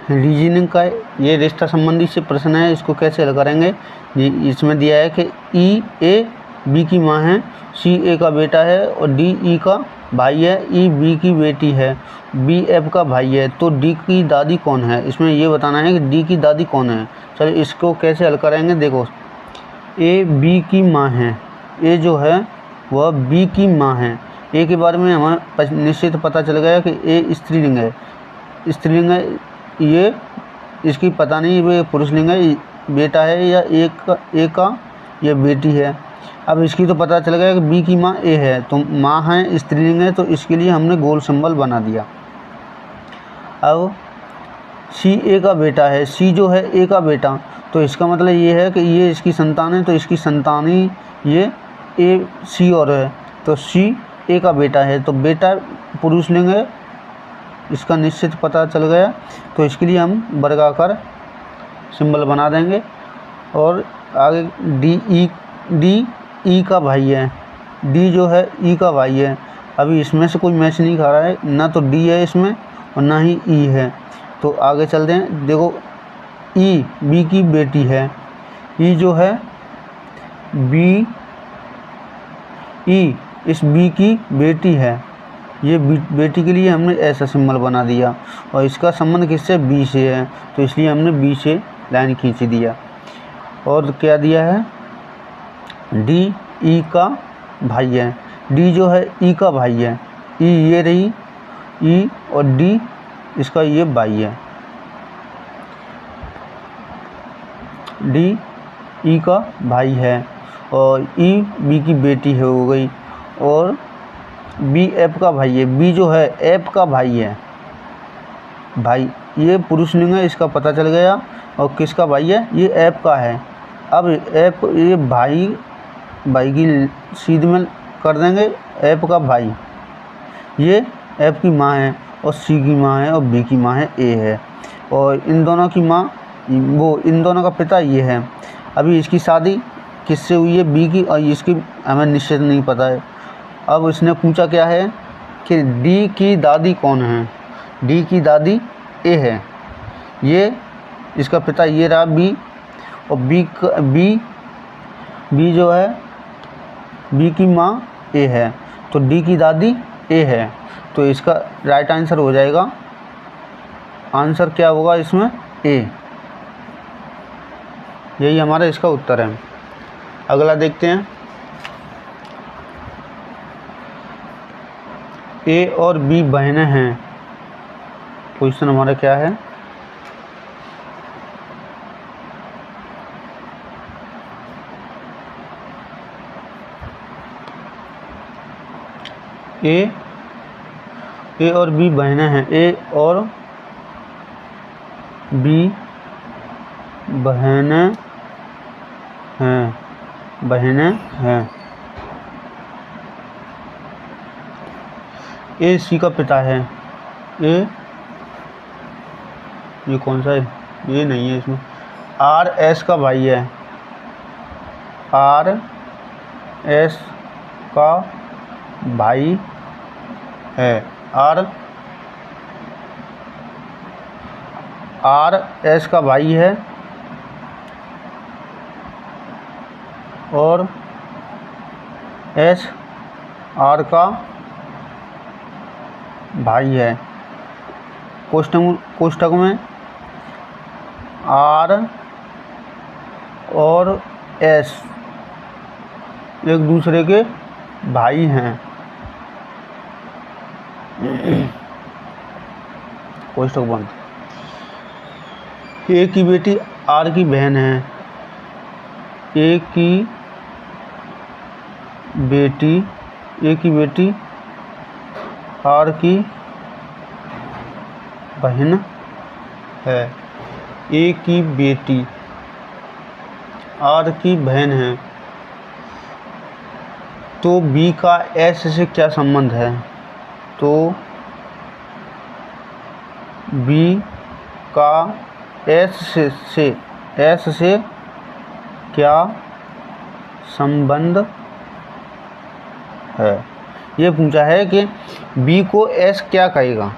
Reasoning का ये रिश्ता संबंधी से प्रश्न है, इसको कैसे हल करेंगे। इसमें दिया है कि ई ए बी की माँ है, सी ए का बेटा है और डी ई का भाई है, ई बी की बेटी है, बी एफ का भाई है, तो डी की दादी कौन है। इसमें ये बताना है कि डी की दादी कौन है। चलो इसको कैसे हल करेंगे। देखो ए बी की माँ है, ए जो है वह बी की माँ है। ए के बारे में हमें निश्चित पता चल गया कि ए स्त्रीलिंग है, स्त्रीलिंग है। ये इसकी पता नहीं वो पुरुषलिंग है, बेटा है या एक का ये बेटी है। अब इसकी तो पता चल गया कि बी की माँ ए है, तो माँ है स्त्रीलिंग है, तो इसके लिए हमने गोल सिंबल बना दिया। अब सी ए का बेटा है, सी जो है ए का बेटा, तो इसका मतलब ये है कि ये इसकी संतान है, तो इसकी संतानी ये ए सी और है, तो सी ए का बेटा है, तो बेटा पुरुषलिंग है, इसका निश्चित पता चल गया। तो इसके लिए हम वर्गाकार सिंबल बना देंगे। और आगे डी ई का भाई है, डी जो है ई का भाई है। अभी इसमें से कोई मैच नहीं खा रहा है, ना तो डी है इसमें और ना ही ई है, तो आगे चलते हैं। देखो ई बी की बेटी है, ई जो है बी ई इस बी की बेटी है, ये बेटी के लिए हमने ऐसा सिंबल बना दिया। और इसका संबंध किससे, बी से है, तो इसलिए हमने बी से लाइन खींच दिया। और क्या दिया है, डी ई का भाई है, डी जो है ई का भाई है, ई ये रही ई और डी इसका ये भाई है, डी ई का भाई है और ई बी की बेटी हो गई। और बी एफ का भाई है, बी जो है एफ का भाई है, भाई ये पुरुषलिंग है, इसका पता चल गया। और किसका भाई है, ये एफ का है। अब एफ ये भाई की सीध में कर देंगे, एफ का भाई ये एफ की माँ है और सी की माँ है और बी की माँ है ए है, और इन दोनों की माँ इन दोनों का पिता ये है। अभी इसकी शादी किससे हुई है, बी की, और इसकी हमें निश्चित नहीं पता है। अब इसने पूछा क्या है कि डी की दादी कौन है, डी की दादी ए है, ये इसका पिता ये रहा बी, और बी जो है बी की माँ ए है, तो डी की दादी ए है, तो इसका राइट आंसर हो जाएगा, आंसर क्या होगा इसमें, ए। यही हमारा इसका उत्तर है। अगला देखते हैं, ए और बी बहनें हैं। क्वेश्चन हमारा क्या है, ए और बी बहनें हैं, ए और बी बहनें हैं। ए सी का पिता है, ये कौन सा है, ये नहीं है इसमें। आर एस का भाई है, आर एस का भाई है, आर एस का भाई है और एस आर का भाई है। कोष्ठक में आर और एस एक दूसरे के भाई हैं। कोष्ठक बंद। ए की बेटी आर की बहन है, ए की बेटी आर की बहन है, ए की बेटी आर की बहन है, तो बी का एस से क्या संबंध है, तो बी का एस से क्या संबंध है। ये पूछा है कि बी को एस क्या कहेगा,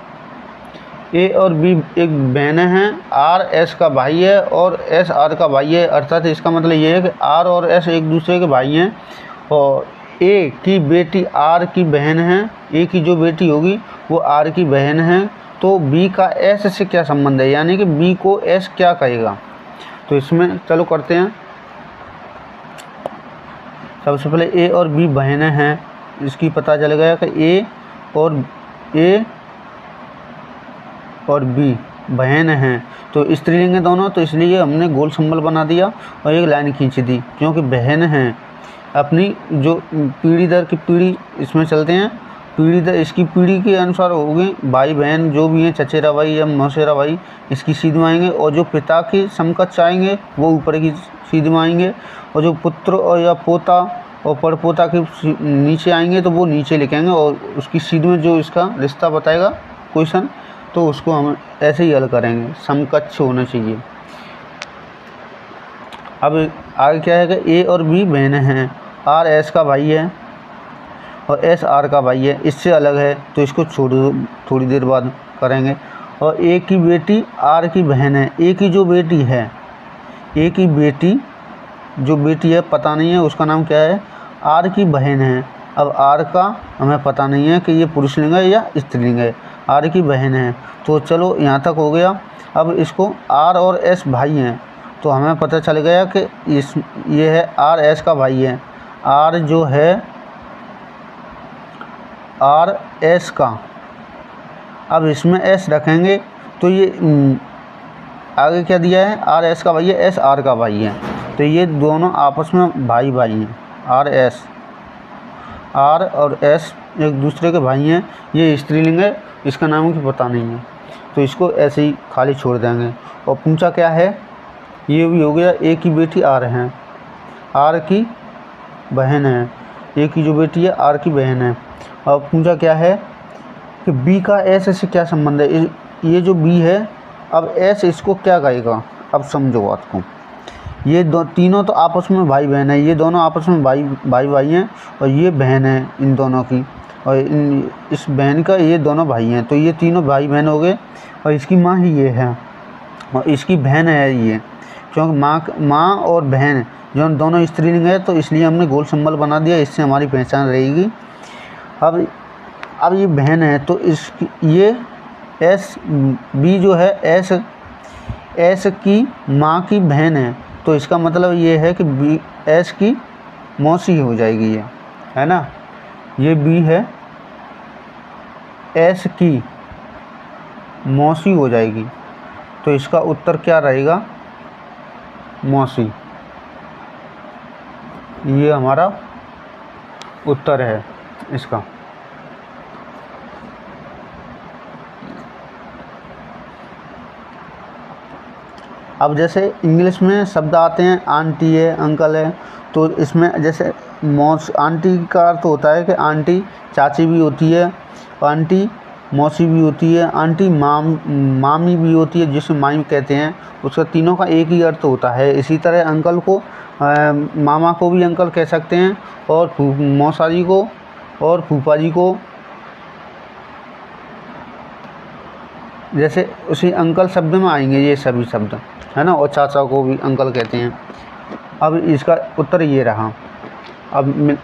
ए और बी एक बहन हैं, आर एस का भाई है और एस आर का भाई है। अर्थात इसका मतलब ये है कि आर और एस एक दूसरे के भाई हैं और ए की बेटी आर की बहन है, ए की जो बेटी होगी वो आर की बहन है। तो बी का एस से क्या संबंध है, यानी कि बी को एस क्या कहेगा। तो इसमें चलो करते हैं। सबसे पहले ए और बी बहनें हैं, इसकी पता चल गया कि ए और बी बहन हैं, तो स्त्रीलिंग है दोनों, तो इसलिए हमने गोल सिंबल बना दिया और एक लाइन खींच दी, क्योंकि बहन हैं। अपनी जो पीढ़ी दर की पीढ़ी इसमें चलते हैं, पीढ़ी दर इसकी पीढ़ी के अनुसार होगी, भाई बहन जो भी हैं, चचेरा भाई या मौसेरा भाई इसकी सीध में आएंगे, और जो पिता के समकक्ष आएंगे वो ऊपर की सीध में आएंगे, और जो पुत्र और या पोता और परपोता के नीचे आएंगे तो वो नीचे लिखेंगे, और उसकी सीध में जो इसका रिश्ता बताएगा क्वेश्चन, तो उसको हम ऐसे ही हल करेंगे, समकक्ष होना चाहिए। अब आगे क्या है कि ए और बी बहनें हैं, आर एस का भाई है और एस आर का भाई है, इससे अलग है, तो इसको छोड़ दो, थोड़ी देर बाद करेंगे। और ए की बेटी आर की बहन है, ए की जो बेटी है, ए की बेटी जो बेटी है पता नहीं है उसका नाम क्या है, आर की बहन है। अब आर का हमें पता नहीं है कि ये पुरुषलिंग है या स्त्रीलिंग है, आर की बहन है। तो चलो यहाँ तक हो गया। अब इसको आर और एस भाई हैं, तो हमें पता चल गया कि ये है आर एस का भाई है, आर जो है आर एस का। अब इसमें एस रखेंगे तो ये आगे क्या दिया है, आर एस का भाई है, एस आर का भाई है, तो ये दोनों आपस में भाई भाई हैं। आर एस, आर और एस एक दूसरे के भाई हैं। ये स्त्रीलिंग है, इसका नाम की पता नहीं है, तो इसको ऐसे ही खाली छोड़ देंगे। और पूछा क्या है, ये भी हो गया, ए की बेटी आर हैं, आर की बहन है, ए की जो बेटी है आर की बहन है। और पूछा क्या है कि बी का एस से क्या संबंध है, ये जो बी है, अब एस इसको क्या कहेगा। अब समझो बात को, ये तीनों तो आपस में भाई बहन है, ये दोनों आपस में भाई हैं, और ये बहन है इन दोनों की, और इस बहन का ये दोनों भाई हैं, तो ये तीनों भाई बहन हो गए। और इसकी माँ ही ये है और इसकी बहन है ये, क्योंकि माँ और बहन जो दोनों स्त्रीलिंग है, तो इसलिए हमने गोल सिंबल बना दिया, इससे हमारी पहचान रहेगी। अब ये बहन है, तो इसकी ये एस बी जो है एस की माँ की बहन है, तो इसका मतलब ये है कि बी एस की मौसी हो जाएगी, ये है ना। ये बी है, एस की मौसी हो जाएगी, तो इसका उत्तर क्या रहेगा, मौसी। ये हमारा उत्तर है इसका। अब जैसे इंग्लिश में शब्द आते हैं, आंटी है, अंकल है, तो इसमें जैसे आंटी का अर्थ होता है कि आंटी चाची भी होती है, आंटी मौसी भी होती है, आंटी मामी भी होती है, जिसे मामी कहते हैं, उसका तीनों का एक ही अर्थ होता है। इसी तरह अंकल को मामा को भी अंकल कह सकते हैं, और मौसा जी को और फूफा जी को, जैसे उसी अंकल शब्द में आएंगे ये सभी शब्द, है ना। और चाचा को भी अंकल कहते हैं। अब इसका उत्तर ये रहा। अब